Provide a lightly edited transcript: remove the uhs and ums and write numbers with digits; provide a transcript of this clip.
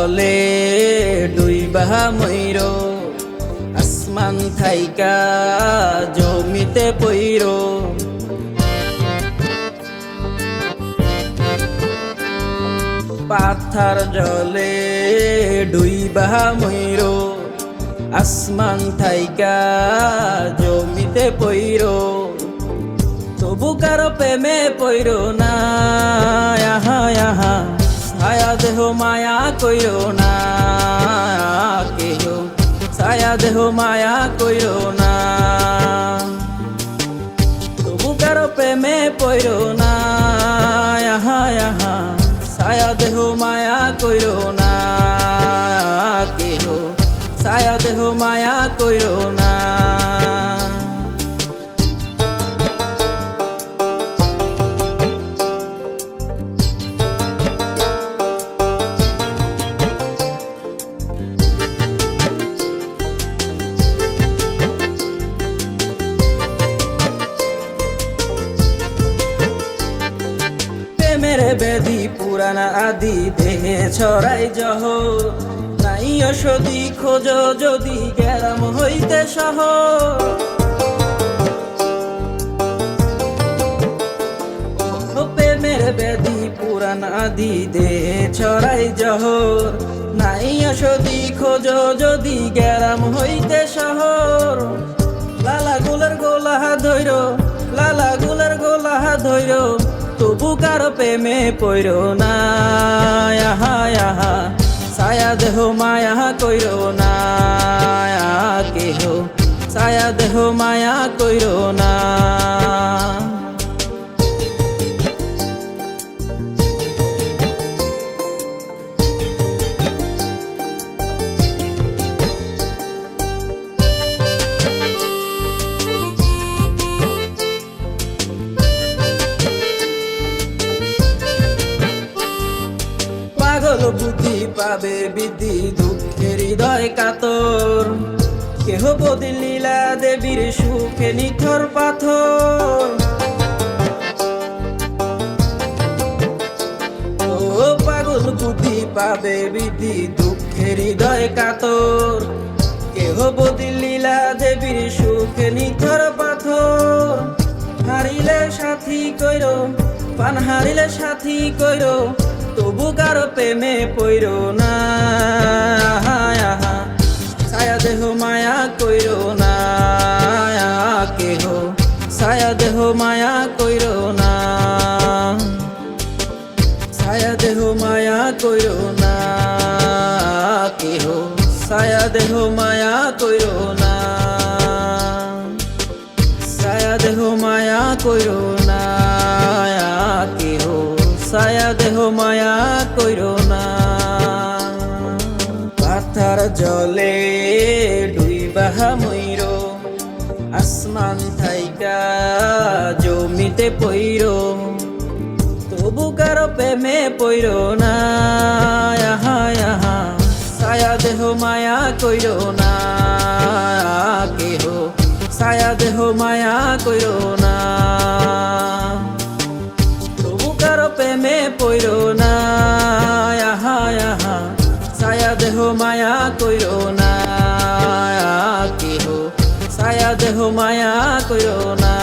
জলে ডুইবা ময়ূর আসমান থাইকা জমিতে পইর পাথার জলে ডুইবা ময়ূর আসমান থাইকা জমিতে পইর তবু কারো প্রেমে পইর না আহা আহা ছায়া দেহ মায়া কইর না কেহ ছায়া দেহ মায়া কইর না তবু কারো প্রেমে পইর না আহা আহা ছায়া দেহ মায়া কইর না কেহ ছায়া দেহ মায়া কইর না মেরে বেদি পুরানা আদি দেহে ছড়াই জহ নাই অসদি খোঁজ যদি গেরাম হইতে সহ প্রেমের বেদি পুরানা আদি দেহে ছড়াই জহ নাই অসদি খোঁজ যদি গেরাম হইতে শহর লালা গুলের গোলা ধৈর লালা গুলের গোলা ধৈর তবু কারো প্রেমে পইর না আহা আহা ছায়া দেহ মায়া কইর না কেহ ছায়া দেহ মায়া কইর না পাগল বুদ্ধি পাবে বিধি দুঃখের হৃদয় কাতর কেহ বদিল লীলা দেবীর সুখে নিথর পাথর ও পাগল বুদ্ধি পাবে বিধি দুঃখের হৃদয় কাতর কেহ বদিল লীলা দেবীর সুখে নিথর পাথর হারিলে সাথী কইর পান হারিলে সাথী কইর তবু কারো প্রেমে পইর না আহা ছায়া দেহ মায়া কইর না কেহ ছায়া দেহ মায়া কইর না ছায়া দেহ মায়া কইর না কেহ ছায়া দেহ মায়া কইর না ছায়া দেহ মায়া কইর না কেহ ছায়া দেহ মায়া কইর না পাথার জলে ডুইবা ময়ূর আসমান থাইকা জমিতে পইর তবু কারো প্রেমে পইর না আহা আহা ছায়া দেহ মায়া কইর না কেহ ছায়া দেহ মায়া কইর না প্রেমে পইর না আহা আহা ছায়া দেহ মায়া কইর না কেহ ছায়া দেহ মায়া কইর না।